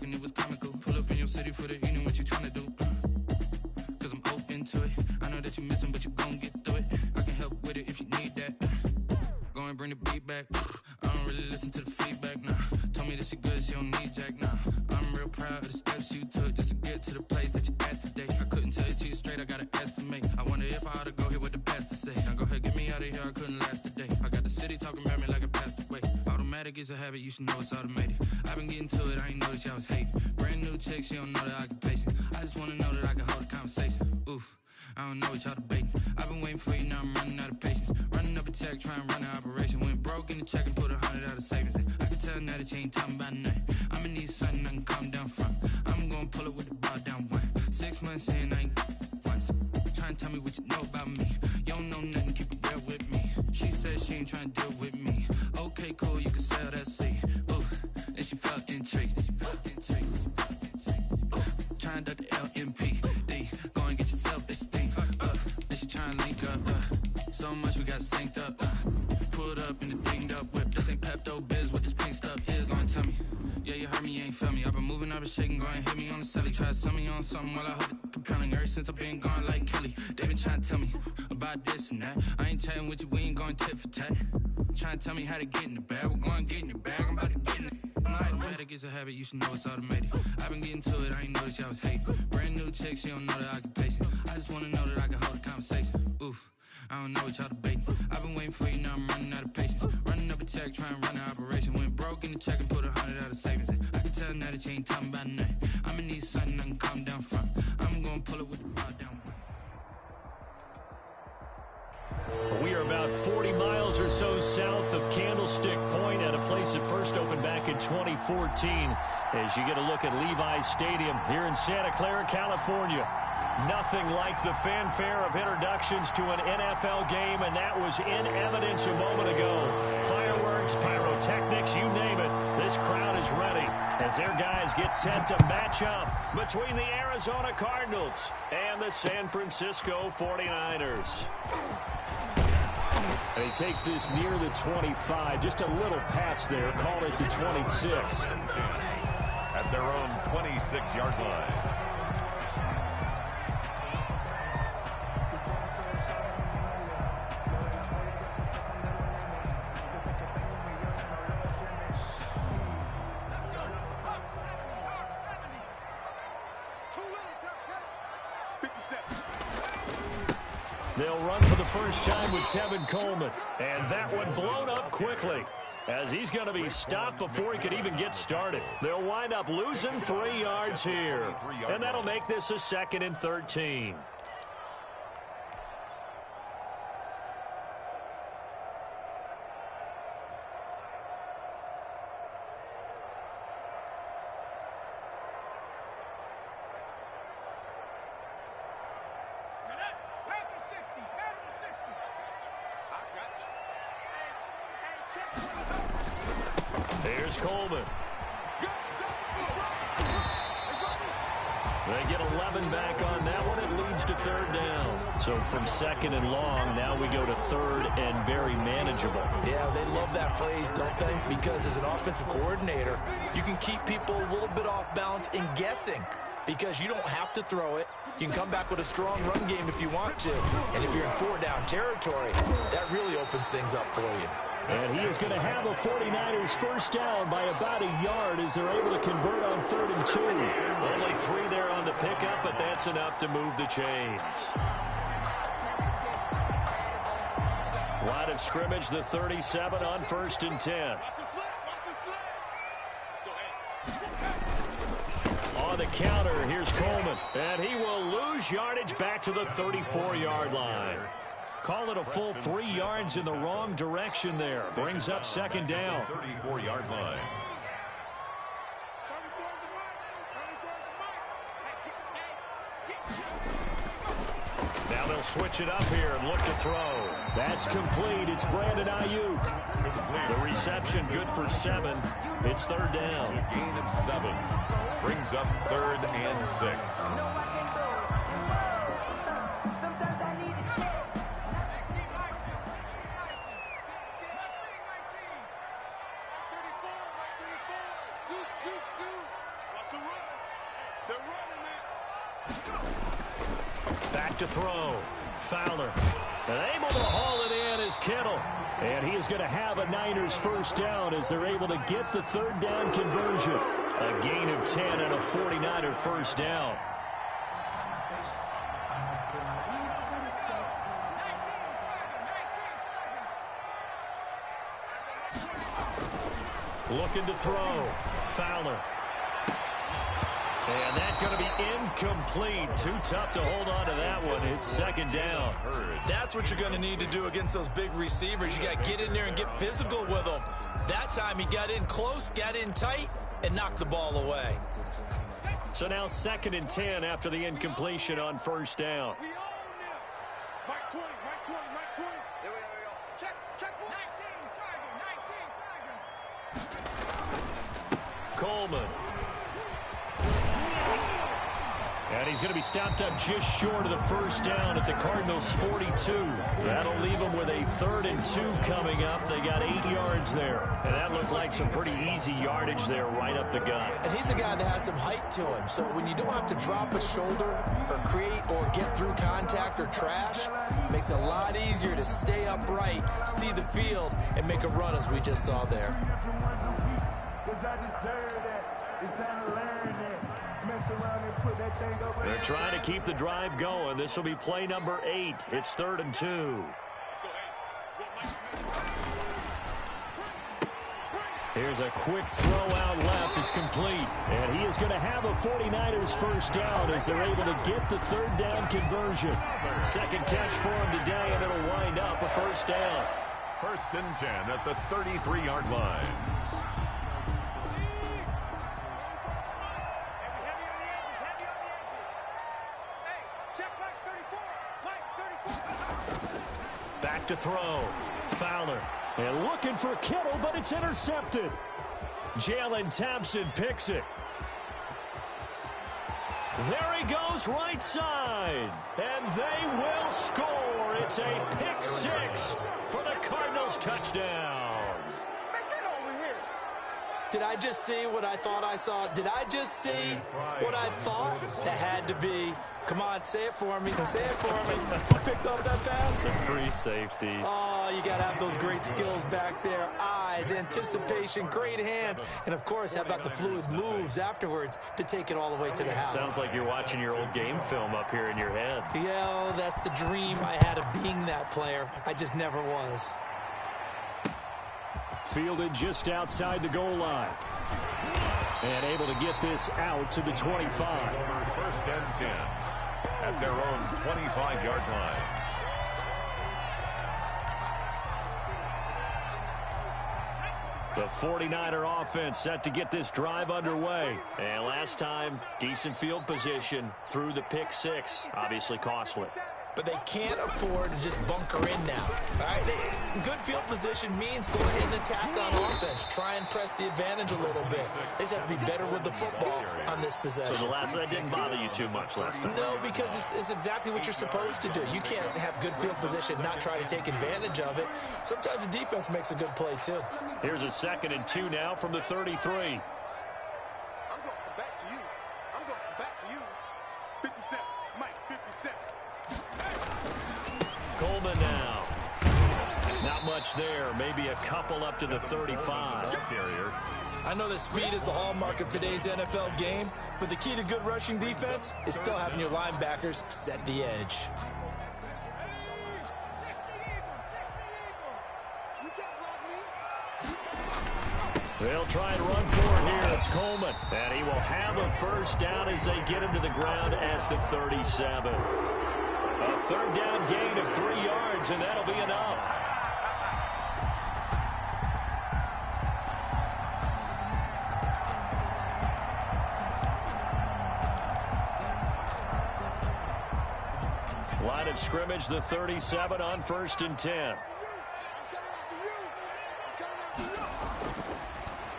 joking, it was comical. Pull up in your city for the evening, what you tryna do? Cause I'm open to it. I know that you missing, but you gon' get through it. I can help with it if you need that. Go and bring the beat back. I don't really listen to the feedback, nah. Told me that she good, she don't need jack, nah. I'm real proud of the steps you took just to get to the place that you at today. I couldn't tell it to you straight, I gotta estimate. I wonder if I ought to go here with the pastor say. Now go ahead, get me out of here, I couldn't last a day. I got the city talking about me like I passed away. Automatic is a habit, you should know it's automated. I've been getting to it, I ain't noticed y'all was hating. Brand new chick, she don't know the occupation. I just wanna know that I can hold a conversation. Oof, I don't know what y'all debating. I've been waiting for you, now I'm running out of patience. Running up a check, trying to run an operation. Went broke in the check and put 100 out of savings. I can tell now that you ain't talking about nothing. I'ma need something I can calm down from. I'm gonna pull it with the bar down one. 6 months in, I ain't once. Trying to tell me what you know about me. You don't know nothing, keep it real with me. She said she ain't trying to deal with me. Okay, cool, you can sell that seed. Ooh, and she felt intrigued. Trying to duck the LMPD. Go and get your self-esteem. And she trying to link up. So much we got synced up. Pulled up in the dinged up whip. This ain't Pepto-Biz, what this pink stuff is. Gonna tell me. Yeah, you heard me, you ain't felt me. I've been moving, I've been shaking, go and hit me on the celly. Try to sell me on something while I hold it compelling. Ever since I've been gone like Kelly, they been trying to tell me about this and that. I ain't chatting with you, we ain't going tit for tat. Trying to tell me how to get in the bag. We're going to get in your bag, I'm about to get in it. Automatic is a habit, you should know it's automated. I've been getting to it, I ain't noticed y'all was hating. Brand new chick, she don't know the occupation. I just wanna know that I can hold a conversation. Oof, I don't know what y'all debating. I've been waiting for you, now I'm running out of patience. Running up a check, trying to run an operation. Went broke in the check and put 100 out of savings. I can tell now that you ain't talking about nothing. I'ma need something I can calm down from. I'm gonna pull it with the bar down. We are about 40 miles or so south of Candlestick Point at a place that first opened back in 2014 as you get a look at Levi's Stadium here in Santa Clara, California. Nothing like the fanfare of introductions to an NFL game, and that was in evidence a moment ago. Fireworks, pyrotechnics, you name it. This crowd is ready as their guys get set to match up between the Arizona Cardinals and the San Francisco 49ers. And he takes this near the 25, just a little pass there, call it the 26. At their own 26-yard line. They'll run for the first time with Tevin Coleman. And that one blown up quickly as he's going to be stopped before he could even get started. They'll wind up losing 3 yards here. And that'll make this a 2nd and 13. Here's Coleman. They get 11 back on that one. It leads to 3rd down. So from 2nd and long, now we go to 3rd and very manageable. Yeah, they love that phrase, don't they? Because as an offensive coordinator, you can keep people a little bit off balance and guessing because you don't have to throw it. You can come back with a strong run game if you want to. And if you're in 4-down territory, that really opens things up for you. And he is going to have a 49ers first down by about a yard as they're able to convert on 3rd and 2. Only 3 there on the pickup, but that's enough to move the chains. Line of scrimmage, the 37 on 1st and 10. On the counter, here's Coleman. And he will lose yardage back to the 34-yard line. Call it a full 3 yards in the wrong direction there. Brings up 2nd down. 34-yard line. Now they'll switch it up here and look to throw. That's complete. It's Brandon Ayuk. The reception good for 7. It's 3rd down. Gain of 7. Brings up 3rd and 6. Back to throw. Fowler. And able to haul it in is Kittle. And he is going to have a Niners first down as they're able to get the third down conversion. A gain of 10 and a 49er first down. Looking to throw. Fowler. And that's going to be incomplete. Too tough to hold on to that one. It's second down. That's what you're going to need to do against those big receivers. You got to get in there and get physical with them. That time he got in close, got in tight, and knocked the ball away. So now 2nd and 10 after the incompletion on first down. Coleman. And he's going to be stopped up just short of the first down at the Cardinals' 42. That'll leave them with a 3rd and 2 coming up. They got 8 yards there. And that looked like some pretty easy yardage there right up the gut. And he's a guy that has some height to him. So when you don't have to drop a shoulder or create or get through contact or trash, it makes it a lot easier to stay upright, see the field, and make a run as we just saw there. They're trying to keep the drive going. This will be play number 8. It's 3rd and 2. Here's a quick throw out left. It's complete. And he is going to have a 49ers first down as they're able to get the third down conversion. Second catch for him today, and it'll wind up a first down. 1st and 10 at the 33-yard line. Back to throw. Fowler. And looking for Kittle, but it's intercepted. Jalen Thompson picks it. There he goes right side. And they will score. It's a pick 6 for the Cardinals touchdown. Did I just see what I thought I saw? Did I just see what I thought? That had to be. Come on, say it for me. Say it for me. Who picked up that pass? A free safety. Oh, you got to have those great skills back there. Eyes, anticipation, great hands. And, of course, how about the fluid moves afterwards to take it all the way to the house? Sounds like you're watching your old game film up here in your head. Yeah, oh, that's the dream I had of being that player. I just never was. Fielded just outside the goal line. And able to get this out to the 25. 1st and 10 at their own 25-yard line. The 49er offense set to get this drive underway. And last time, decent field position through the pick 6. Obviously costly. But they can't afford to just bunker in now. All right, good field position means go ahead and attack on offense. Try and press the advantage a little bit. They just have to be better with the football on this possession. So the last one, that didn't bother you too much last time? No, because it's exactly what you're supposed to do. You can't have good field position, not try to take advantage of it. Sometimes the defense makes a good play, too. Here's a 2nd and 2 now from the 33. I'm going back to you. I'm going back to you. 57. Mike, 57. Coleman now. Not much there. Maybe a couple up to the 35. I know that speed is the hallmark of today's NFL game, but the key to good rushing defense is still having your linebackers set the edge. They'll try and run for it here. It's Coleman. And he will have a first down as they get him to the ground at the 37. A third down gain of 3 yards, and that'll be enough. Line of scrimmage, the 37 on 1st and 10.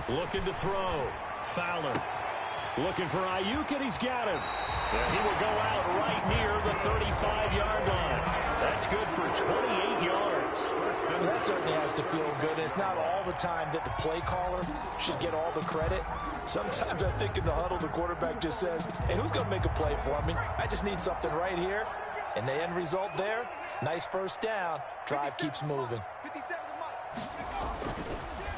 Looking to throw. Fowler. Looking for Ayuk, and he's got him. And he will go out right near the 35-yard line. That's good for 28 yards. That certainly has to feel good. It's not all the time that the play caller should get all the credit. Sometimes I think in the huddle, the quarterback just says, hey, who's going to make a play for me? I just need something right here. And the end result there, nice first down. Drive keeps moving.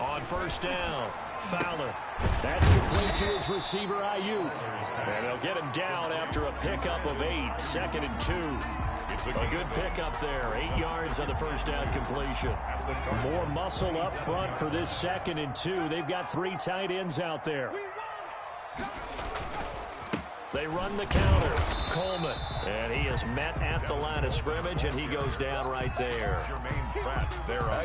On first down, Fowler. That's complete to his receiver, Ayuk. And they'll get him down after a pickup of 8, 2nd and 2. A good pickup there, 8 yards on the first down completion. More muscle up front for this 2nd and 2. They've got 3 tight ends out there. They run the counter. Coleman. And he is met at the line of scrimmage, and he goes down right there.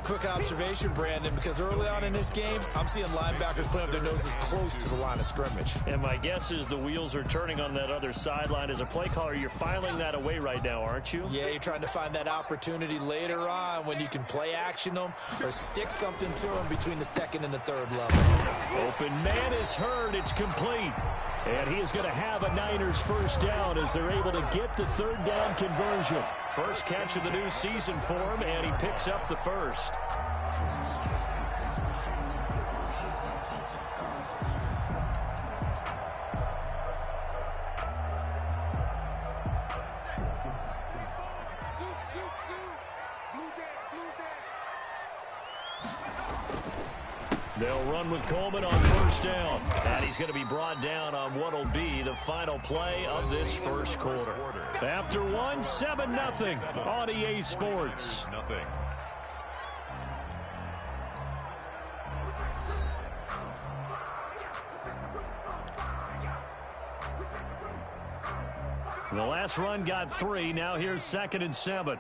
Quick observation, Brandon, because early on in this game, I'm seeing linebackers putting up their noses close to the line of scrimmage. And my guess is the wheels are turning on that other sideline. As a play caller, you're filing that away right now, aren't you? Yeah, you're trying to find that opportunity later on when you can play action them or stick something to them between the 2nd and the 3rd level. Open man is heard. It's complete. And he is going to have a Niners first down as they're able to get the 3rd down conversion. First catch of the new season for him, and he picks up the first. They'll run with Coleman on first down. And he's going to be brought down on what will be the final play of this first quarter. After 1, 7-0 on EA Sports. The last run got 3. Now here's 2nd and 7.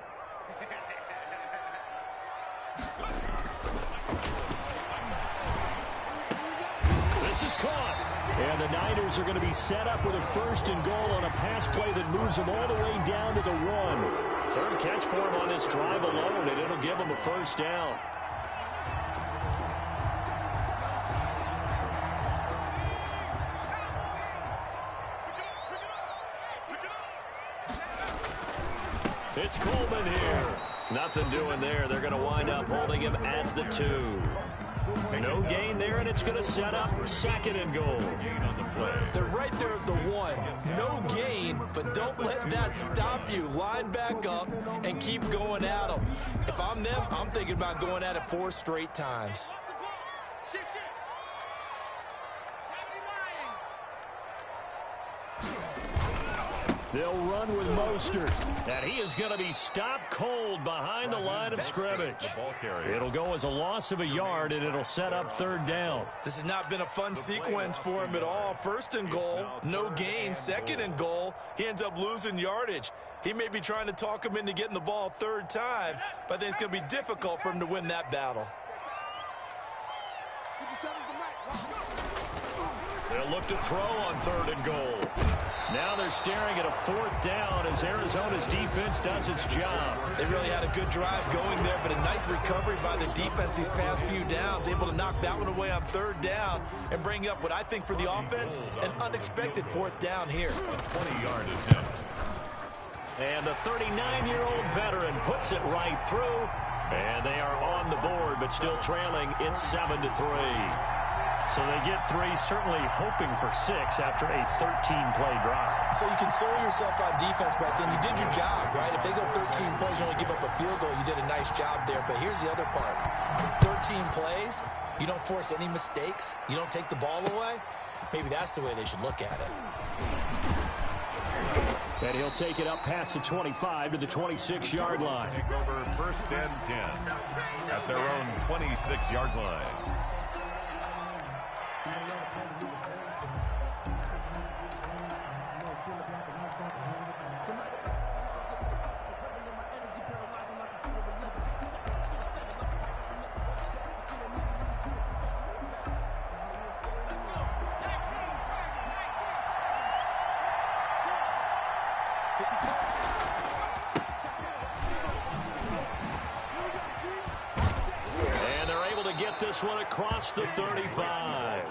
This is caught. And the Niners are going to be set up with a 1st and goal on a pass play that moves them all the way down to the 1. 3rd catch for him on this drive alone, and it'll give him a first down. It's Coleman here. Nothing doing there. They're going to wind up holding him at the 2. No gain there, and it's going to set up 2nd and goal. They're right there at the 1. No gain, but don't let that stop you. Line back up and keep going at them. If I'm them, I'm thinking about going at it 4 straight times. They'll run with Mostert. And he is going to be stopped cold behind the line of scrimmage. It'll go as a loss of a yard, and it'll set up 3rd down. This has not been a fun sequence for him at all. 1st and goal, no gain. 2nd and goal, he ends up losing yardage. He may be trying to talk him into getting the ball 3rd time, but I think it's going to be difficult for him to win that battle. They'll look to throw on 3rd and goal. Now they're staring at a 4th down as Arizona's defense does its job. They really had a good drive going there, but a nice recovery by the defense these past few downs, able to knock that one away on 3rd down and bring up what I think for the offense, an unexpected 4th down here. 20-yard attempt. And the 39-year-old veteran puts it right through, and they are on the board, but still trailing. It's 7-3. So they get 3, certainly hoping for 6 after a 13-play drive. So you console yourself on defense by saying you did your job, right? If they go 13 plays, you only give up a field goal, you did a nice job there. But here's the other part. 13 plays, you don't force any mistakes, you don't take the ball away. Maybe that's the way they should look at it. And he'll take it up past the 25 to the 26-yard line. Take over 1st and 10 at their own 26-yard line. And they're able to get this one across the 35.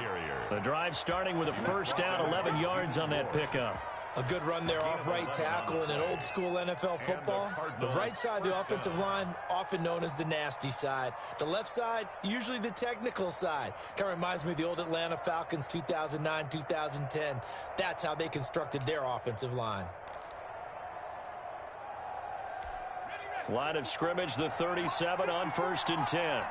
The drive starting with a 1st down, 11 yards on that pickup. A good run there off right tackle in an old school NFL football. The right side, the offensive line, often known as the nasty side. The left side, usually the technical side. Kind of reminds me of the old Atlanta Falcons 2009, 2010. That's how they constructed their offensive line. Line of scrimmage, the 37 on 1st and 10.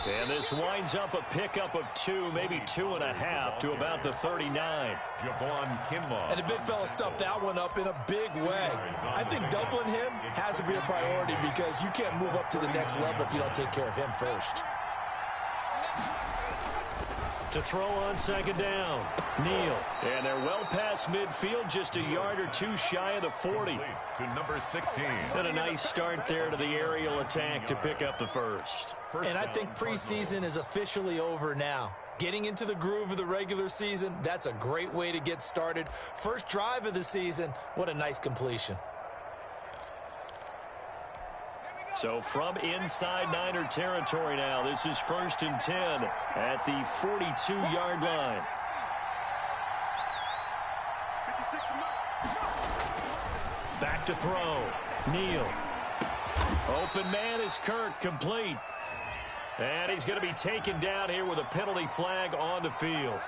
And this winds up a pickup of 2, maybe 2.5 to about the 39. And the big fella stuffed that one up in a big way. I think doubling him has to be a priority because you can't move up to the next level if you don't take care of him first. To throw on 2nd down, Neal. And they're well past midfield, just a yard or 2 shy of the 40. To number 16. And a nice start there to the aerial attack to pick up the first. And I think preseason is officially over now. Getting into the groove of the regular season, that's a great way to get started. First drive of the season, what a nice completion. So from inside Niner territory now, this is 1st and 10 at the 42-yard line. Back to throw. Neal. Open man is Kirk, complete. And he's going to be taken down here with a penalty flag on the field.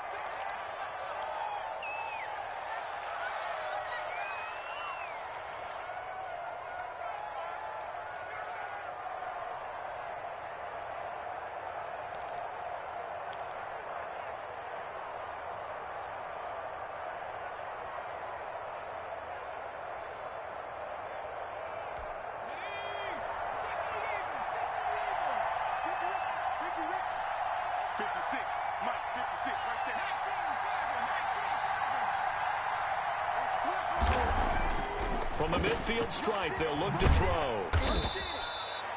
From the midfield stripe, they'll look to throw.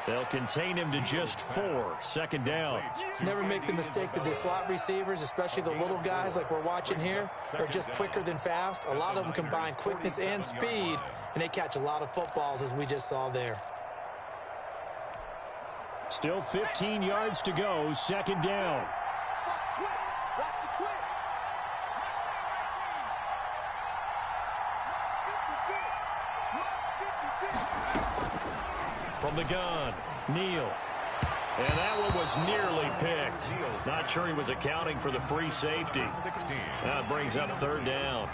They'll contain him to just 4. 2nd down. Never make the mistake that the slot receivers, especially the little guys like we're watching here, are just quicker than fast. A lot of them combine quickness and speed, and they catch a lot of footballs, as we just saw there. Still 15 yards to go. 2nd down. From the gun, Neal. And that one was nearly picked. Not sure he was accounting for the free safety. That brings up 3rd down.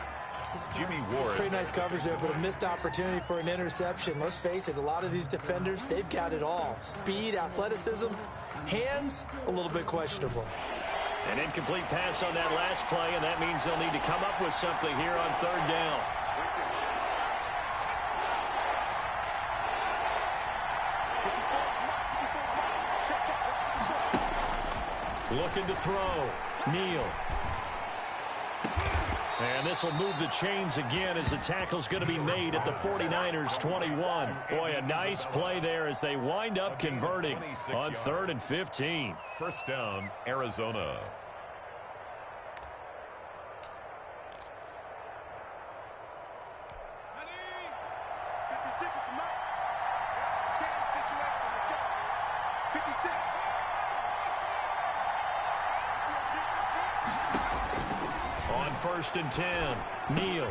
Jimmy Ward. Pretty nice coverage there, but a missed opportunity for an interception. Let's face it, a lot of these defenders, they've got it all. Speed, athleticism, hands, a little bit questionable. An incomplete pass on that last play, and that means they'll need to come up with something here on 3rd down. Looking to throw. Neal. And this will move the chains again as the tackle's going to be made at the 49ers 21. Boy, a nice play there as they wind up converting on 3rd and 15. 1st down, Arizona. On 1st and 10, Neal.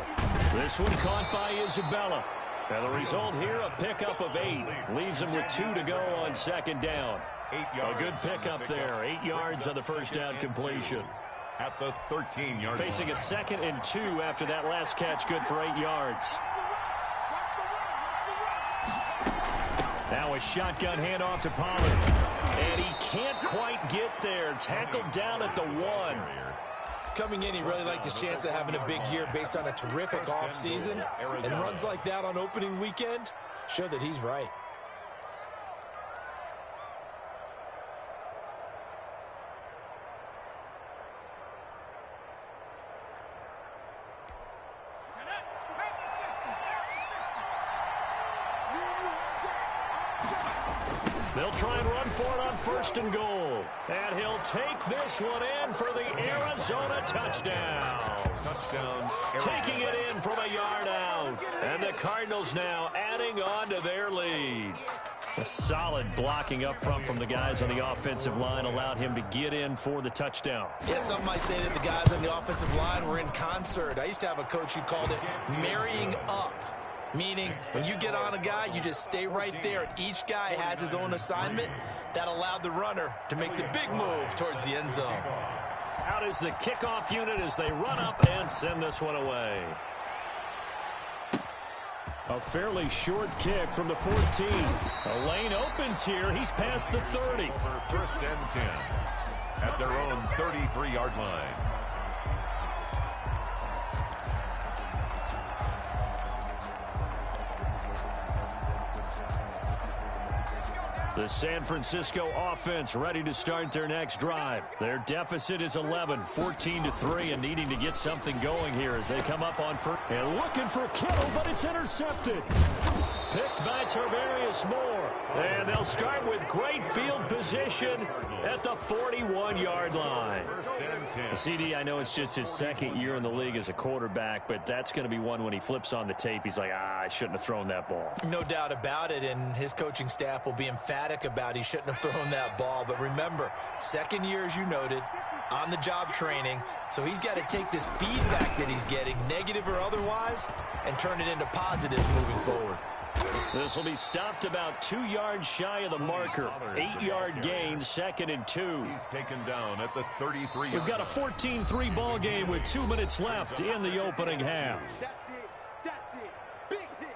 This one caught by Isabella. And the result here, a pickup of 8. Leaves him with 2 to go on 2nd down. A good pickup there. 8 yards on the 1st down completion. At the 13-yard line. Facing a 2nd and 2 after that last catch, good for 8 yards. Now a shotgun handoff to Pollard. And he can't quite get there. Tackled down at the 1. Coming in, he really liked his chance of having a big year based on a terrific offseason. And runs like that on opening weekend show that he's right. They'll try and run for it on 1st and goal. And he'll take this one in for the Arizona touchdown. Touchdown. Taking it in from a yard out. And the Cardinals now adding on to their lead. A solid blocking up front from the guys on the offensive line allowed him to get in for the touchdown. Yeah, some might say that the guys on the offensive line were in concert. I used to have a coach who called it marrying up. Meaning, when you get on a guy, you just stay right there, and each guy has his own assignment. That allowed the runner to make the big move towards the end zone. Out is the kickoff unit as they run up and send this one away. A fairly short kick from the 14. A lane opens here. He's past the 30. For first and 10 at their own 33-yard line. The San Francisco offense ready to start their next drive. Their deficit is 11, 14-3, and needing to get something going here as they come up on first. And looking for Kittle, but it's intercepted. Picked by Tarvarius Moore. And they'll start with great field position at the 41-yard line. CD, I know it's just his second year in the league as a quarterback, but that's going to be one when he flips on the tape. He's like, I shouldn't have thrown that ball. No doubt about it, and his coaching staff will be emphatic about he shouldn't have thrown that ball. But remember, second year, as you noted, on-the-job training, so he's got to take this feedback that he's getting, negative or otherwise, and turn it into positives moving forward. This will be stopped about 2 yards shy of the marker. 8-yard gain, 2nd and 2. He's taken down at the 33. We've got a 14-3 ball game with 2 minutes left in the opening half. That's it. Big hit.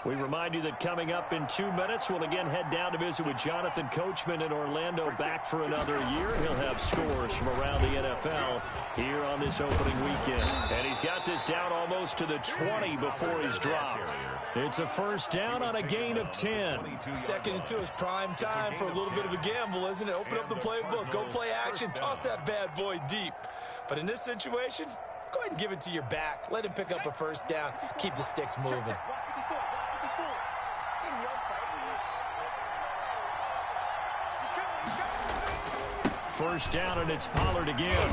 We remind you that coming up in 2 minutes, we'll again head down to visit with Jonathan Coachman in Orlando, back for another year. He'll have scores from around the NFL here on this opening weekend. And he's got this down almost to the 20 before he's dropped. It's a first down on a gain of 10. 2nd and 2 is prime time for a little bit of a gamble, isn't it? Open up the playbook, go play action, toss that bad boy deep. But in this situation, go ahead and give it to your back. Let him pick up a first down. Keep the sticks moving. First down, and it's Pollard again.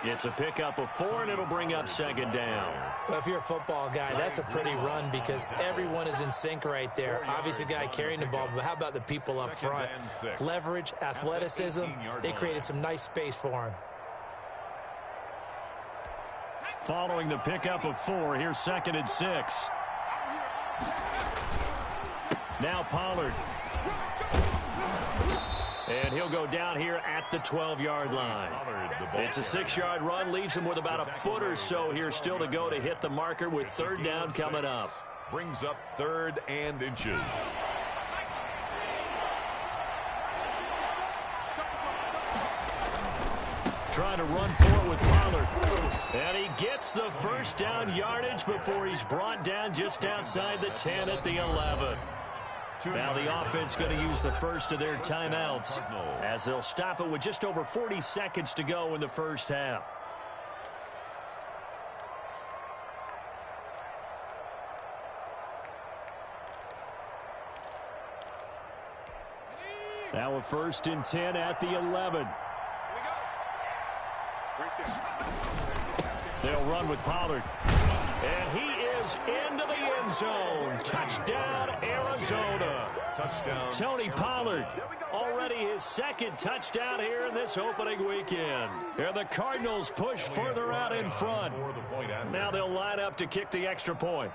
It's a pickup of 4, and it'll bring up 2nd down. Well, if you're a football guy, that's a pretty run because everyone is in sync right there. Obviously, the guy carrying the ball, but how about the people up front? Leverage, athleticism, they created some nice space for him. Following the pickup of 4, here's 2nd and 6. Now Pollard. And he'll go down here at the 12-yard line. It's a 6-yard run, leaves him with about a foot or so here still to go to hit the marker with 3rd down coming up. Brings up 3rd and inches. Trying to run for it with Pollard. And he gets the first down yardage before he's brought down just outside the 10 at the 11. Now the offense going to use the first of their timeouts as they'll stop it with just over 40 seconds to go in the first half. Now a 1st and 10 at the 11. They'll run with Pollard. And he is into the end zone. Touchdown, Arizona. Touchdown. Tony Pollard, already his 2nd touchdown here in this opening weekend. And the Cardinals push further out in front. Now they'll line up to kick the extra point.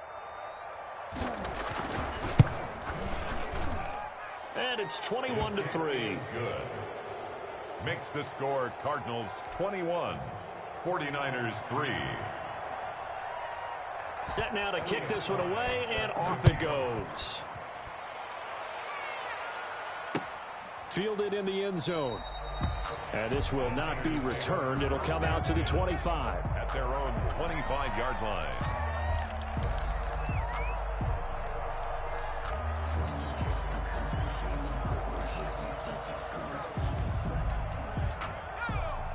And it's 21-3. Good. Makes the score Cardinals 21, 49ers 3. Set now to kick this one away, and off it goes. Fielded in the end zone. And this will not be returned. It'll come out to the 25. At their own 25-yard line.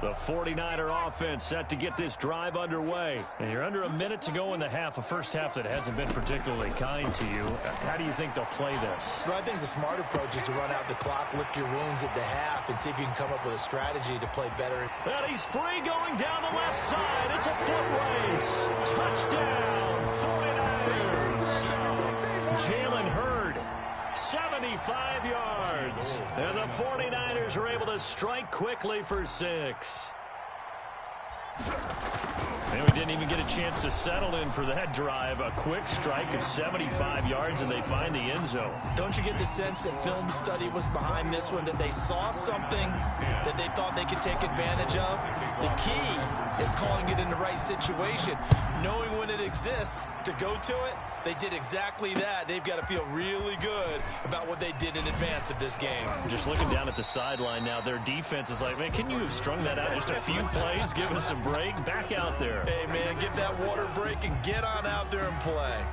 The 49er offense set to get this drive underway. And you're under a minute to go in the half, a first half that hasn't been particularly kind to you. How do you think they'll play this? Well, I think the smart approach is to run out the clock, lick your wounds at the half, and see if you can come up with a strategy to play better. And he's free going down the left side. It's a foot race. Touchdown, 49ers. Jalen Hurd, 75 yards. And the 49ers are able to strike quickly for 6. And we didn't even get a chance to settle in for that drive. A quick strike of 75 yards, and they find the end zone. Don't you get the sense that film study was behind this one, that they saw something that they thought they could take advantage of? The key is calling it in the right situation, knowing when it exists to go to it. They did exactly that. They've got to feel really good about what they did in advance of this game. Just looking down at the sideline now, their defense is like, man, can you have strung that out just a few plays? Give us a break. Back out there. Hey, man, give that water break and get on out there and play.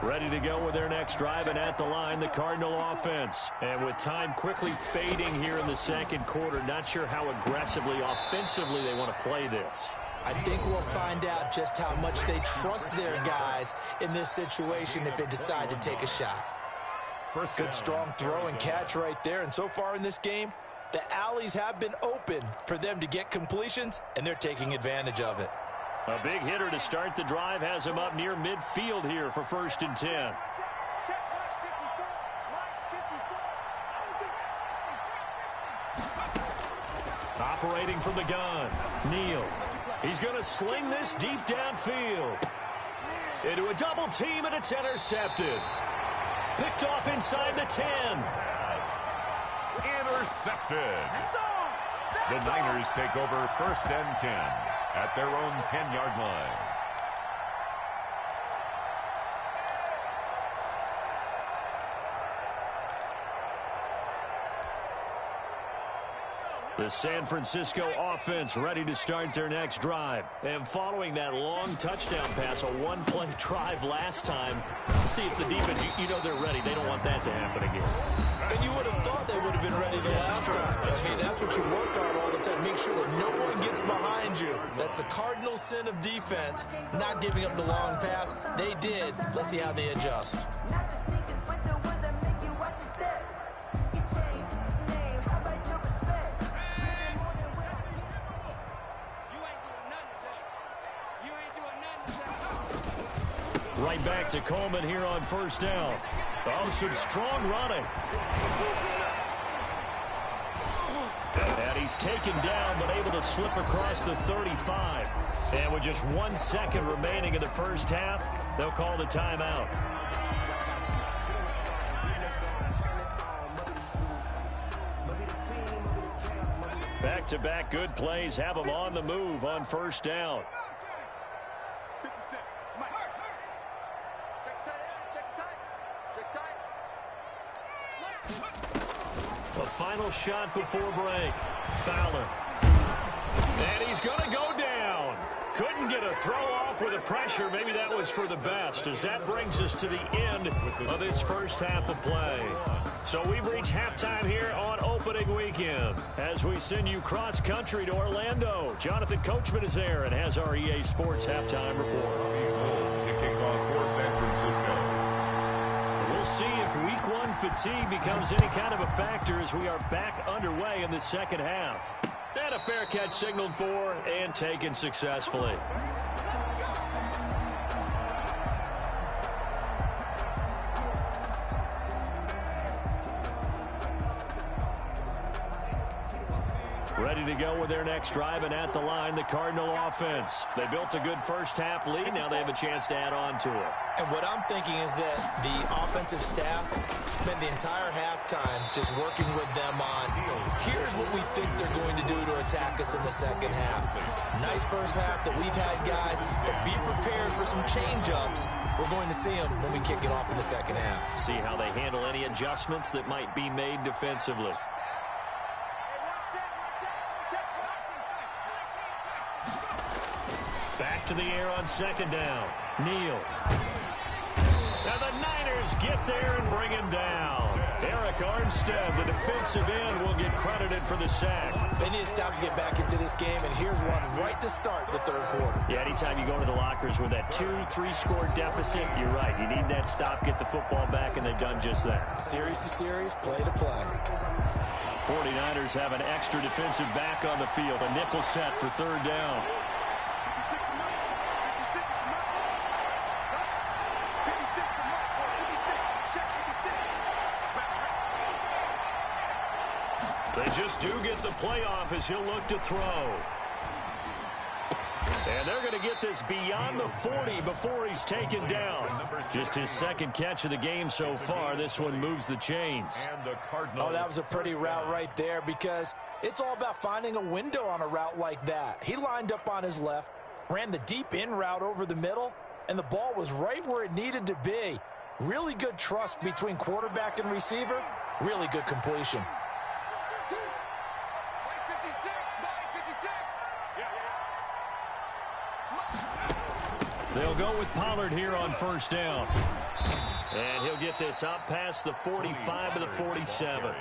Ready to go with their next drive, and at the line, the Cardinal offense. And with time quickly fading here in the second quarter, not sure how aggressively, offensively they want to play this. I think we'll find out just how much they trust their guys in this situation if they decide to take a shot. Good strong throw and catch right there. And so far in this game, the alleys have been open for them to get completions, and they're taking advantage of it. A big hitter to start the drive has him up near midfield here for 1st and 10. Operating from the gun, Neal. He's going to sling this deep downfield. Into a double team, and it's intercepted. Picked off inside the 10. Intercepted. The Niners take over 1st and 10 at their own 10-yard line. The San Francisco offense ready to start their next drive. And following that long touchdown pass, a one-play drive last time, see if the defense, you know they're ready. They don't want that to happen again. And you would have thought they would have been ready the last time. I mean, that's what you work on all the time. Make sure that no one gets behind you. That's the cardinal sin of defense, not giving up the long pass. They did. Let's see how they adjust. Right back to Coleman here on 1st down. Oh, some strong running. And he's taken down, but able to slip across the 35. And with just 1 second remaining in the first half, they'll call the timeout. Back-to-back good plays have them on the move on 1st down. The final shot before break. Fowler. And he's going to go down. Couldn't get a throw off with the pressure. Maybe that was for the best, as that brings us to the end of this first half of play. So we've reached halftime here on opening weekend as we send you cross-country to Orlando. Jonathan Coachman is there and has our EA Sports halftime report. Kicking off for San Francisco. We'll see if week 1 fatigue becomes any kind of a factor as we are back underway in the second half. And a fair catch signaled for and taken successfully. Ready to go with their next drive, and at the line, the Cardinal offense. They built a good first half lead. Now they have a chance to add on to it. And what I'm thinking is that the offensive staff spent the entire halftime just working with them on, here's what we think they're going to do to attack us in the second half. Nice first half that we've had, guys, but be prepared for some change-ups. We're going to see them when we kick it off in the second half. See how they handle any adjustments that might be made defensively. Back to the air on 2nd down. Neal. Now the Niners get there and bring him down. Eric Armstead, the defensive end, will get credited for the sack. They need to stop to get back into this game, and here's one right to start the third quarter. Yeah, anytime you go to the lockers with that 2-3 score deficit, you're right. You need that stop, get the football back, and they've done just that. Series to series, play to play. 49ers have an extra defensive back on the field. A nickel set for third down. They just do get the playoff as he'll look to throw. And they're going to get this beyond the 40 before he's taken down. Just his second catch of the game so far. This one moves the chains. Oh, that was a pretty route right there because it's all about finding a window on a route like that. He lined up on his left, ran the deep in route over the middle, and the ball was right where it needed to be. Really good trust between quarterback and receiver. Really good completion. They'll go with Pollard here on first down. And he'll get this up past the 45 to the 47.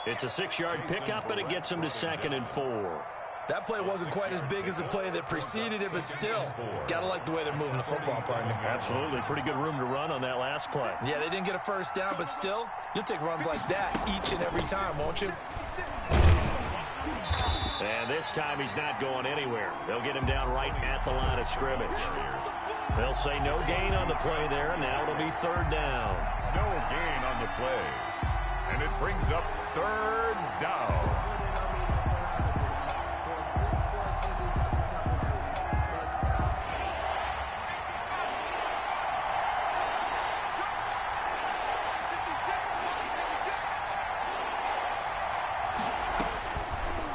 It's a 6-yard pickup, and it gets him to 2nd and 4. That play wasn't quite as big as the play that preceded it, but still, gotta like the way they're moving the football, partner. Absolutely. Pretty good room to run on that last play. Yeah, they didn't get a first down, but still, you'll take runs like that each and every time, won't you? And this time he's not going anywhere. They'll get him down right at the line of scrimmage. They'll say no gain on the play there, and now it'll be third down. No gain on the play. And it brings up third down.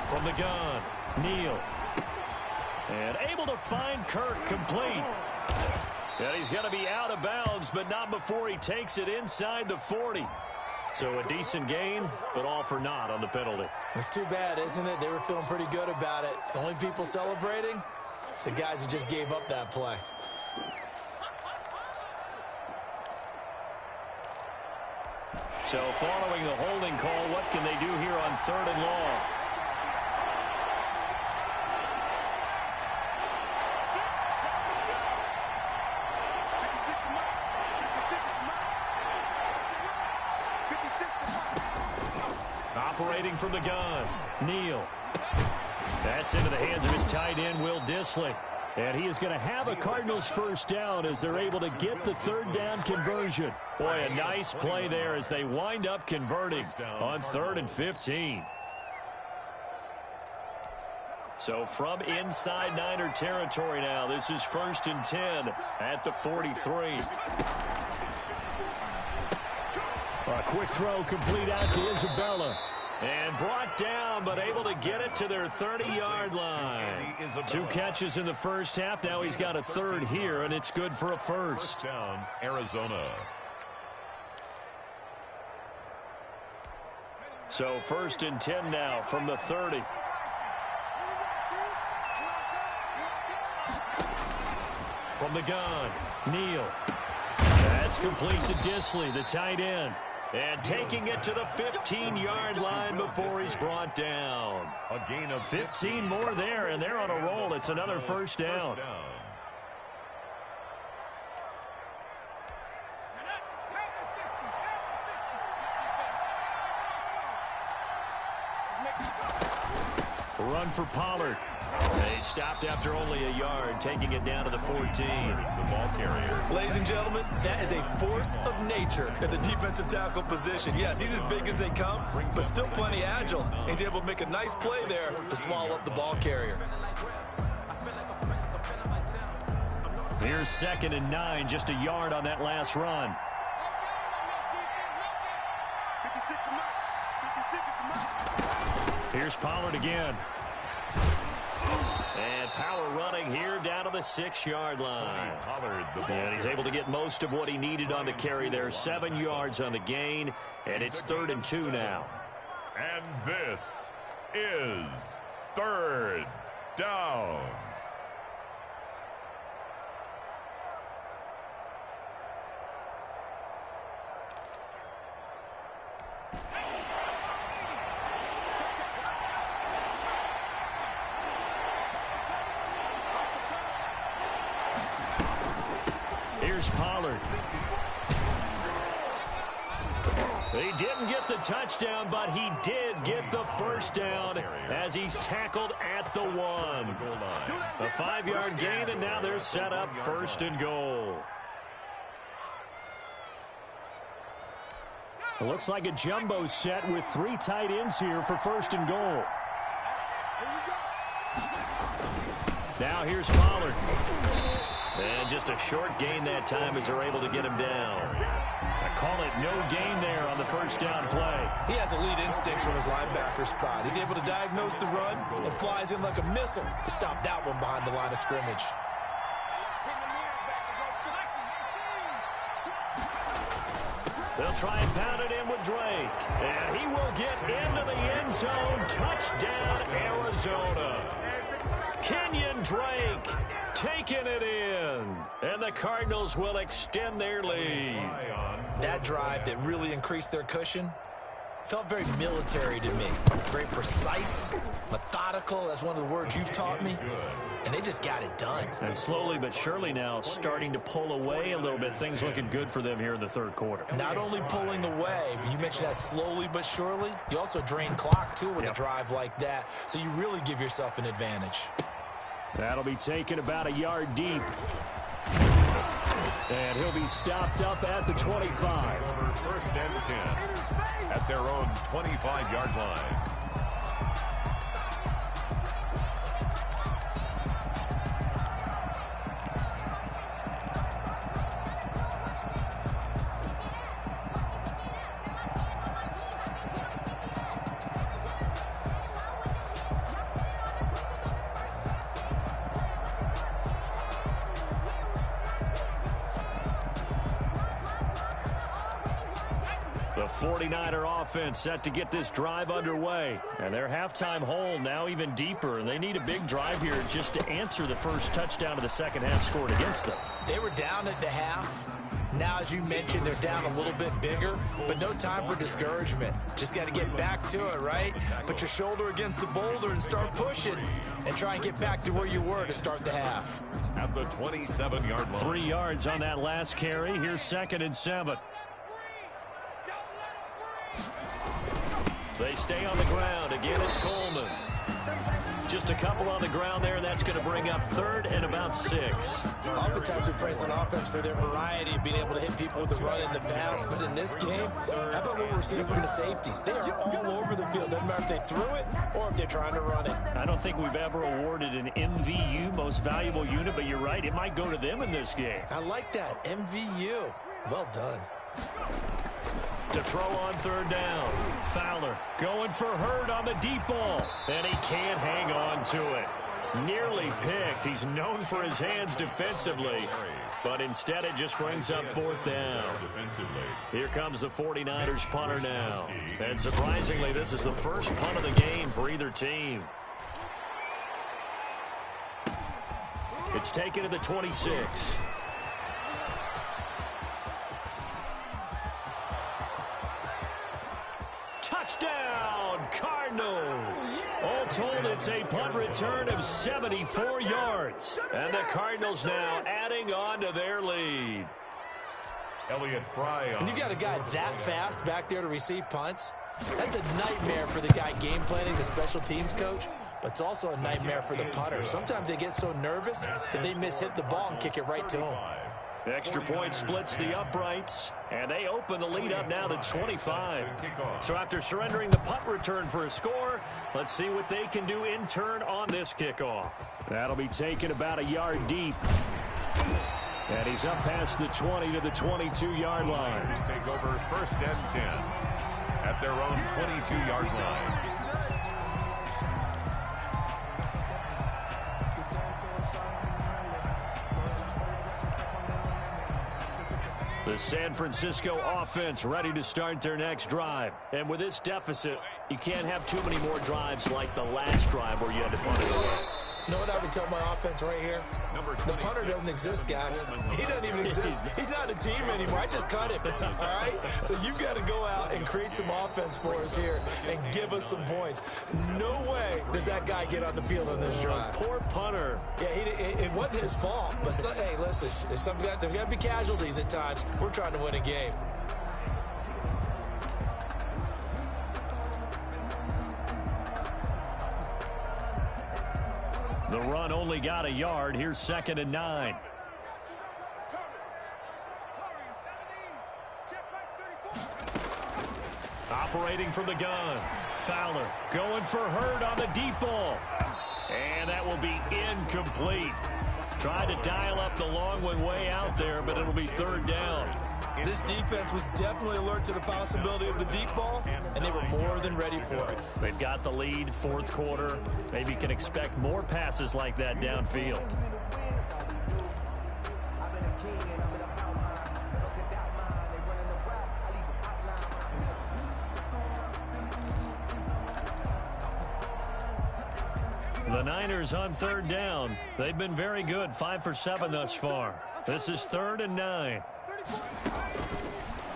From the gun, Neal. And able to find Kirk complete. And he's going to be out of bounds, but not before he takes it inside the 40. So a decent gain, but all for naught on the penalty. It's too bad, isn't it? They were feeling pretty good about it. The only people celebrating, the guys who just gave up that play. So following the holding call, what can they do here on 3rd and long? Operating from the gun, Neal. That's into the hands of his tight end, Will Dissly. And he is going to have a Cardinals first down as they're able to get the third down conversion. Boy, a nice play there as they wind up converting on 3rd and 15. So from inside Niner territory now, this is 1st and 10 at the 43. A quick throw complete out to Isabella. And brought down, but able to get it to their 30-yard line. 2 catches in the first half. Now he's got a third here, and it's good for a first. Down, Arizona. So 1st and 10 now from the 30. From the gun, Neal. That's complete to Dissly, the tight end. And taking it to the 15-yard line before he's brought down. A gain of 15 more there, and they're on a roll. It's another first down. Run for Pollard. They stopped after only a yard, taking it down to the 14. The ball carrier. Ladies and gentlemen, that is a force of nature at the defensive tackle position. Yes, he's as big as they come, but still plenty agile. He's able to make a nice play there to swallow up the ball carrier. Here's 2nd and 9, just a yard on that last run. Here's Pollard again. And power running here down to the 6-yard line. And he's able to get most of what he needed on the carry there. 7 yards on the gain, and it's 3rd and 2 now. And this is third down. Here's Pollard. He didn't get the touchdown, but he did get the first down as he's tackled at the 1. A 5-yard gain, and now they're set up 1st and goal. It looks like a jumbo set with 3 tight ends here for 1st and goal. Now here's Pollard. And just a short gain that time as they're able to get him down. I call it no gain there on the 1st down play. He has elite instincts from his linebacker spot. He's able to diagnose the run and flies in like a missile to stop that one behind the line of scrimmage. They'll try and pound it in with Drake. And he will get into the end zone. Touchdown, Arizona. Kenyon Drake taking it in. And the Cardinals will extend their lead. That drive that really increased their cushion felt very military to me. Very precise, methodical. That's one of the words you've taught me. And they just got it done. And slowly but surely now starting to pull away a little bit. Things looking good for them here in the 3rd quarter. Not only pulling away, but you mentioned that slowly but surely. You also drain clock, too, with a drive like that. So you really give yourself an advantage. That'll be taken about a yard deep. And he'll be stopped up at the 25. 1st and 10 at their own 25-yard line. The 49er offense set to get this drive underway. And their halftime hole now even deeper. And they need a big drive here just to answer the first touchdown of the second half scored against them. They were down at the half. Now, as you mentioned, they're down a little bit bigger, but no time for discouragement. Just got to get back to it, right? Put your shoulder against the boulder and start pushing and try and get back to where you were to start the half. At the 27-yard line. 3 yards on that last carry. Here's 2nd and 7. They stay on the ground. Again, it's Coleman. Just a couple on the ground there, and that's going to bring up 3rd and about 6. Oftentimes we praise an offense for their variety of being able to hit people with the run in the pass, but in this game, how about what we're seeing from the safeties? They are all over the field. Doesn't matter if they threw it or if they're trying to run it. I don't think we've ever awarded an MVU, most valuable unit, but you're right, it might go to them in this game. I like that, MVU. Well done. To throw on 3rd down. Fowler going for Hurd on the deep ball. And he can't hang on to it. Nearly picked. He's known for his hands defensively. But instead it just brings up 4th down. Here comes the 49ers punter now. And surprisingly, this is the first punt of the game for either team. It's taken to the 26. Touchdown, Cardinals. All told, it's a punt return of 74 yards. And the Cardinals now adding on to their lead. Elliott Fry. And you got a guy that fast back there to receive punts. That's a nightmare for the guy game planning, the special teams coach. But it's also a nightmare for the punter. Sometimes they get so nervous that they hit the ball and kick it right to him. The extra point splits the uprights, and they open the lead up now to 25. So after surrendering the punt return for a score, let's see what they can do in turn on this kickoff. That'll be taken about a yard deep. And he's up past the 20 to the 22-yard line. Just take over 1st and 10 at their own 22-yard line. The San Francisco offense ready to start their next drive. And with this deficit, you can't have too many more drives like the last drive where you had to punt it away. You know what I would tell my offense right here? The punter doesn't exist, guys. He doesn't even exist. He's not a team anymore. I just cut him, all right? So you've got to go out and create some offense for us here and give us some points. No way does that guy get on the field on this drive. Poor punter. Yeah, it wasn't his fault. But, hey, listen, there's got to be casualties at times. We're trying to win a game. The run only got a yard. Here's 2nd and 9. Operating from the gun. Fowler going for Hurd on the deep ball. And that will be incomplete. Tried to dial up the long one way out there, but it'll be 3rd down. This defense was definitely alert to the possibility of the deep ball, and they were more than ready for it. They've got the lead, 4th quarter. Maybe you can expect more passes like that downfield. The Niners on 3rd down. They've been very good, 5 for 7 thus far. This is 3rd and 9.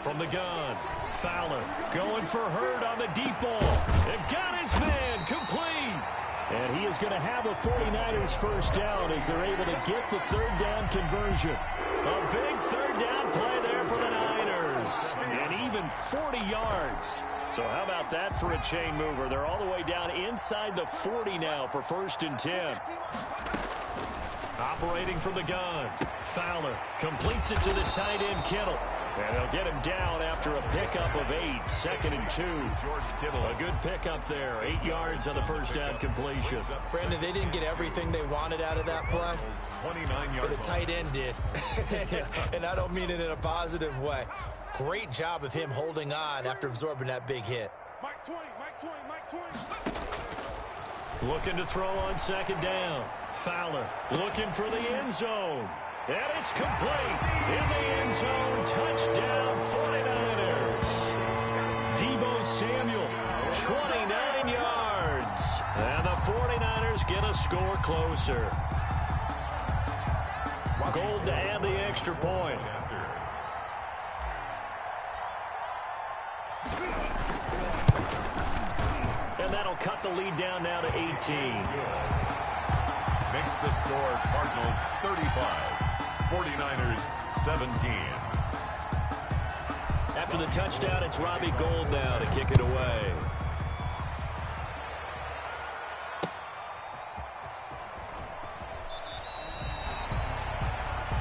From the gun, Fowler going for Hurd on the deep ball. It got his man complete. And he is going to have a 49ers first down as they're able to get the 3rd down conversion. A big 3rd down play there for the Niners. And even 40 yards. So how about that for a chain mover? They're all the way down inside the 40 now for 1st and 10. Operating from the gun, Fowler completes it to the tight end Kittle. And they'll get him down after a pickup of 8, 2nd and 2. George Kittle. A good pickup there, 8 yards on the first down completion. Brandon, they didn't get everything they wanted out of that play. 29 yards. But the tight end did. And I don't mean it in a positive way. Great job of him holding on after absorbing that big hit. Mike 20, Mike 20, Mike 20. Looking to throw on 2nd down. Fowler looking for the end zone. And it's complete. In the end zone, touchdown 49ers. Deebo Samuel, 29 yards. And the 49ers get a score closer. Gold to add the extra point. And that'll cut the lead down now to 18. Makes the score Cardinals 35. 49ers 17. After the touchdown, it's Robbie Gould now to kick it away.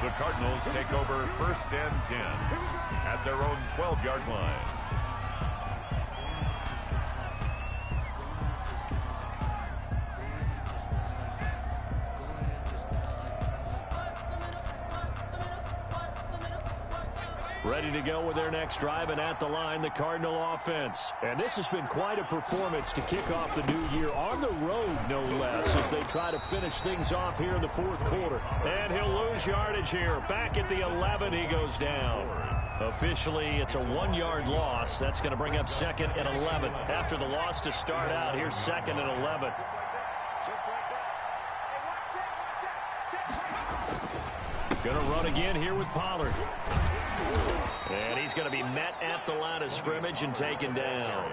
The Cardinals take over 1st and 10 at their own 12-yard line. Ready to go with their next drive, and at the line, the Cardinal offense. And this has been quite a performance to kick off the new year on the road, no less, as they try to finish things off here in the 4th quarter. And he'll lose yardage here. Back at the 11, he goes down. Officially, it's a 1-yard loss. That's going to bring up 2nd and 11. After the loss to start out, here's 2nd and 11. Going to run again here with Pollard. And he's going to be met at the line of scrimmage and taken down.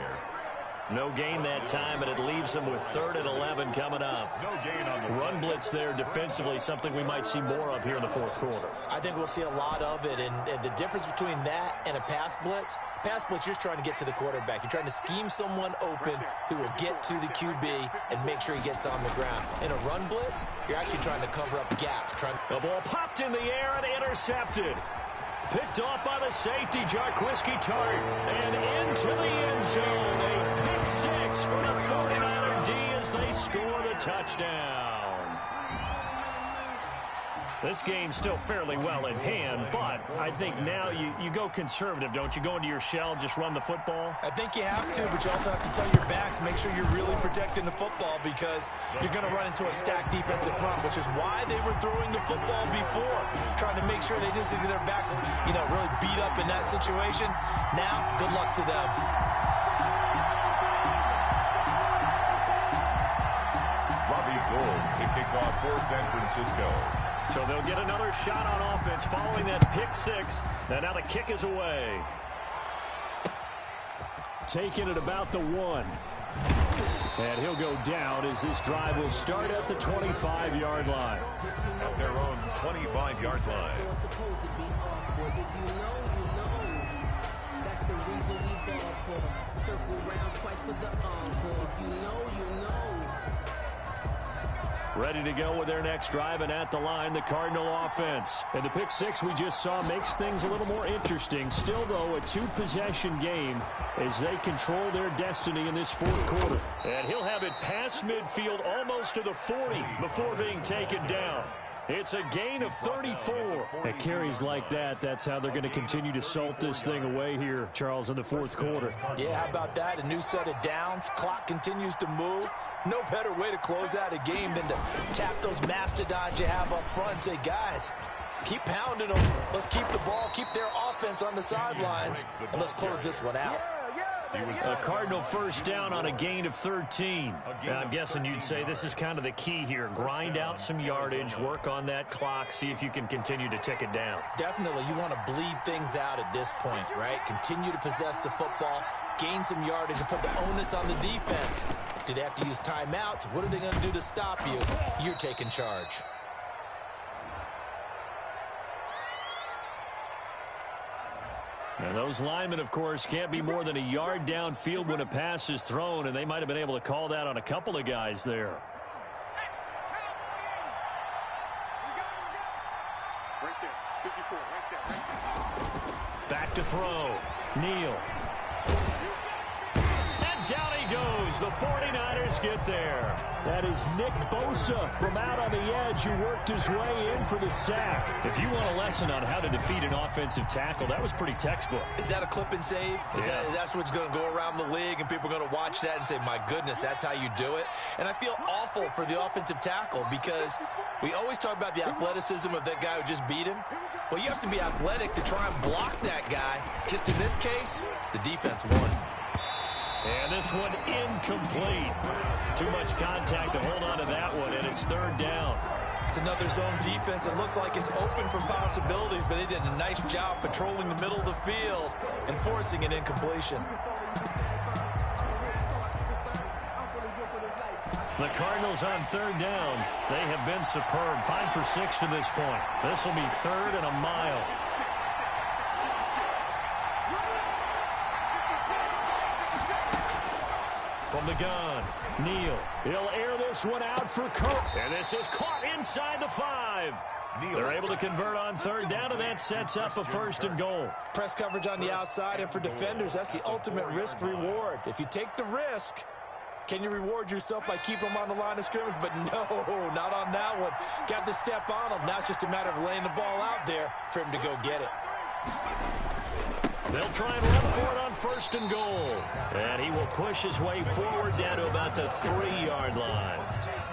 No gain that time, and it leaves them with 3rd and 11 coming up. No gain on the run blitz there defensively, something we might see more of here in the 4th quarter. I think we'll see a lot of it, and the difference between that and a pass blitz, you're trying to get to the quarterback. You're trying to scheme someone open who will get to the QB and make sure he gets on the ground. In a run blitz, you're actually trying to cover up gaps. The ball popped in the air and intercepted. Picked off by the safety, Jarquiski Tart, and into the end zone. A pick 6 for the 49er D as they score the touchdown. This game's still fairly well in hand, but I think now you go conservative, don't you? Go into your shell, just run the football? I think you have to, but you also have to tell your backs, make sure you're really protecting the football because you're going to run into a stacked defensive front, which is why they were throwing the football before, trying to make sure they just get their backs, really beat up in that situation. Now, good luck to them. Robbie Gould to kick off for San Francisco. So they'll get another shot on offense following that pick 6. And now the kick is away. Taking it about the 1. And he'll go down as this drive will start at the 25-yard line. At their own 25-yard line. That's the reason we ball for. Circle round twice for the encore. If you know, you know. Ready to go with their next drive, and at the line, the Cardinal offense. And the pick six we just saw makes things a little more interesting. Still, though, a two-possession game as they control their destiny in this fourth quarter. And he'll have it past midfield, almost to the 40, before being taken down. It's a gain of 34. At carries like that, that's how they're going to continue to salt this thing away here, Charles, in the fourth quarter. Yeah, how about that? A new set of downs. Clock continues to move. No better way to close out a game than to tap those mastodons you have up front and say, guys, keep pounding them. Let's keep the ball, keep their offense on the sidelines, and let's close this one out. A Cardinal first down on a gain of 13. Now, I'm guessing you'd say this is kind of the key here. Grind out some yardage, work on that clock, see if you can continue to tick it down. Definitely, you want to bleed things out at this point, right? Continue to possess the football, gain some yardage, and put the onus on the defense. Do they have to use timeouts? What are they going to do to stop you? You're taking charge. And those linemen, of course, can't be more than a yard downfield when a pass is thrown, and they might have been able to call that on a couple of guys there. Right there, 54, right there. Back to throw. Neal. And down he goes. The 49ers get there. That is Nick Bosa from out on the edge who worked his way in for the sack. If you want a lesson on how to defeat an offensive tackle, that was pretty textbook. Is that a clip and save? Yes. That's what's going to go around the league, and people are going to watch that and say, my goodness, that's how you do it? And I feel awful for the offensive tackle because we always talk about the athleticism of that guy who just beat him. Well, you have to be athletic to try and block that guy. Just in this case, the defense won. And this one incomplete. Too much contact to hold on to that one, and it's third down. It's another zone defense. It looks like it's open for possibilities, but they did a nice job patrolling the middle of the field and forcing an incompletion. The Cardinals on third down. They have been superb. 5 for 6 to this point. This will be third and a mile. From the gun, Neal. He'll air this one out for Cook. And this is caught inside the 5. They're able to convert on third down, and that sets up a first and goal. Press coverage on the outside, and for defenders, that's the ultimate risk-reward. If you take the risk, can you reward yourself by keeping them on the line of scrimmage? But no, not on that one. Got to step on them. Now it's just a matter of laying the ball out there for him to go get it. They'll try and run for it on first and goal. And he will push his way forward down to about the 3-yard line.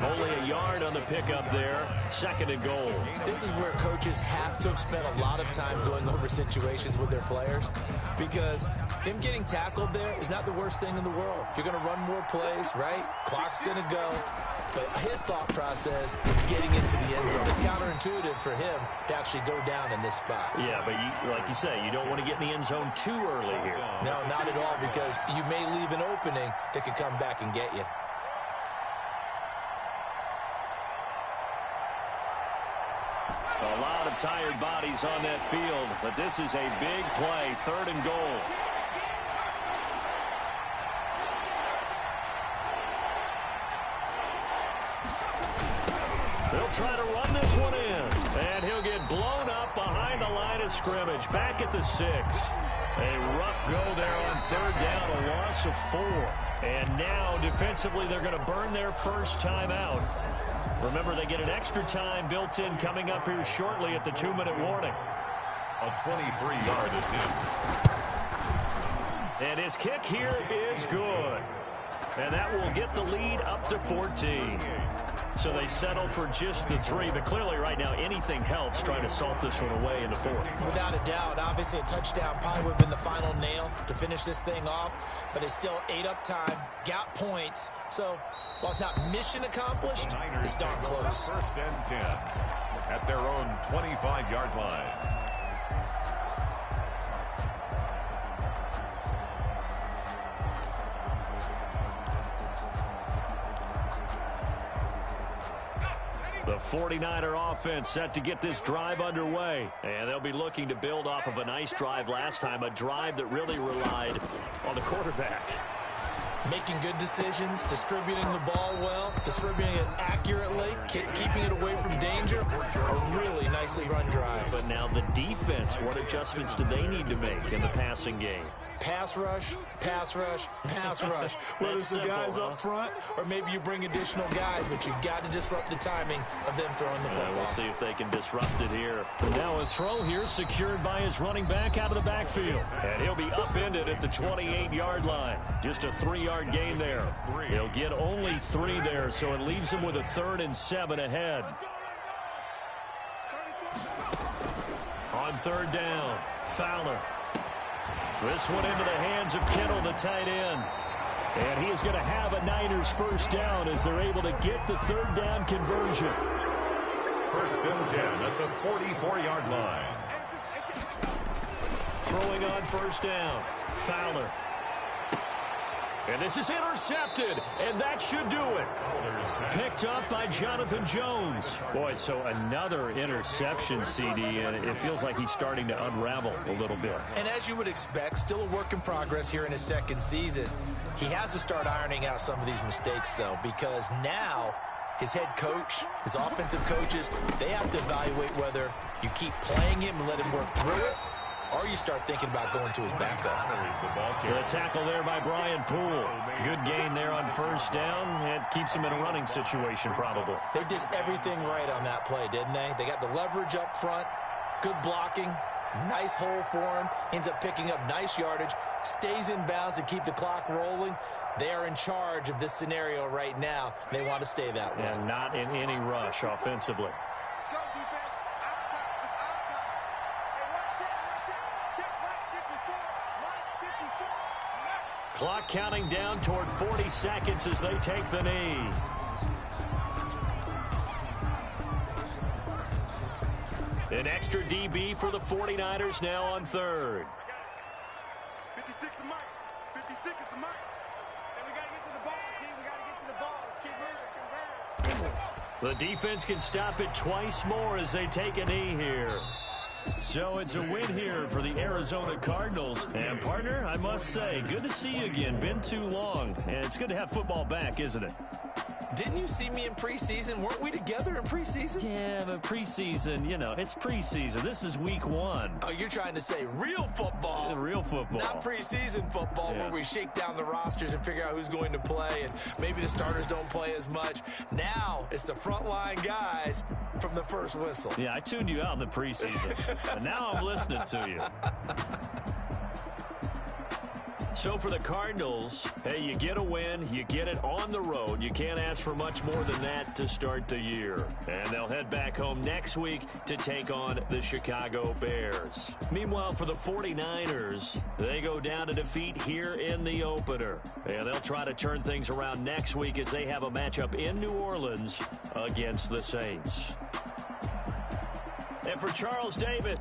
Only a yard on the pickup there. Second and goal. This is where coaches have to have spent a lot of time going over situations with their players, because him getting tackled there is not the worst thing in the world. You're going to run more plays, right? Clock's going to go. But his thought process is getting into the end zone. It's counterintuitive for him to actually go down in this spot. Yeah, but like you say, you don't want to get in the end zone too early here. No, not at all, because you may leave an opening that could come back and get you. A lot of tired bodies on that field, but this is a big play, third and goal. They'll try to run this one in, and he'll get blown up behind the line of scrimmage, back at the 6. A rough go there on third down, a loss of 4. And now, defensively, they're going to burn their first time out. Remember, they get an extra time built in coming up here shortly at the 2-minute warning. A 23-yard attempt. And his kick here is good. And that will get the lead up to 14. So they settle for just the 3, but clearly right now anything helps trying to salt this one away in the 4th. Without a doubt, obviously a touchdown probably would have been the final nail to finish this thing off, but it's still ate up time, got points. So while it's not mission accomplished, it's darn close. First and 10 at their own 25-yard line. The 49er offense set to get this drive underway. And they'll be looking to build off of a nice drive last time, a drive that really relied on the quarterback. Making good decisions, distributing the ball well, distributing it accurately, keeping it away from danger. A really nicely run drive. But now the defense, what adjustments do they need to make in the passing game? Pass rush, pass rush, pass rush. Whether it's the guys up front or maybe you bring additional guys, but you've got to disrupt the timing of them throwing the football. We'll see if they can disrupt it here. Now a throw here secured by his running back out of the backfield. And he'll be upended at the 28-yard line. Just a 3-yard gain there. He'll get only 3 there, so it leaves him with a 3rd and 7 ahead. On 3rd down, Fowler. This one into the hands of Kittle, the tight end. And he is going to have a Niners first down as they're able to get the 3rd down conversion. 1st and 10 at the 44-yard line. Throwing on 1st down, Fowler. And this is intercepted, and that should do it. Picked up by Jonathan Jones. Boy, so another interception, CD, and it feels like he's starting to unravel a little bit. And as you would expect, still a work in progress here in his 2nd season. He has to start ironing out some of these mistakes, though, because now his head coach, his offensive coaches, they have to evaluate whether you keep playing him and let him work through it, or you start thinking about going to his backup. The tackle there by Brian Poole. Good gain there on 1st down. It keeps him in a running situation, probably. They did everything right on that play, didn't they? They got the leverage up front, good blocking, nice hole for him, ends up picking up nice yardage, stays in bounds to keep the clock rolling. They are in charge of this scenario right now. They want to stay that way. And not in any rush offensively. Let's go, defense. Out of time. It's out of time. Hey, one set. Check right 54. Clock counting down toward 40 seconds as they take the knee. An extra DB for the 49ers now on 3rd. 56 is Mike. 56 is the Mike. And we got to get to the ball, team. We got to get to the ball. Let's keep moving. The defense can stop it twice more as they take a knee here. So it's a win here for the Arizona Cardinals. And, partner, I must say, good to see you again. Been too long. And it's good to have football back, isn't it? Didn't you see me in preseason? Weren't we together in preseason? Yeah, but preseason, you know, it's preseason. This is week 1. Oh, you're trying to say real football. Real football. Not preseason football where we shake down the rosters and figure out who's going to play, and maybe the starters don't play as much. Now it's the frontline guys from the first whistle. Yeah, I tuned you out in the preseason, and now I'm listening to you. So for the Cardinals, hey, you get a win, you get it on the road. You can't ask for much more than that to start the year. And they'll head back home next week to take on the Chicago Bears. Meanwhile, for the 49ers, they go down to defeat here in the opener. And they'll try to turn things around next week as they have a matchup in New Orleans against the Saints. And for Charles David,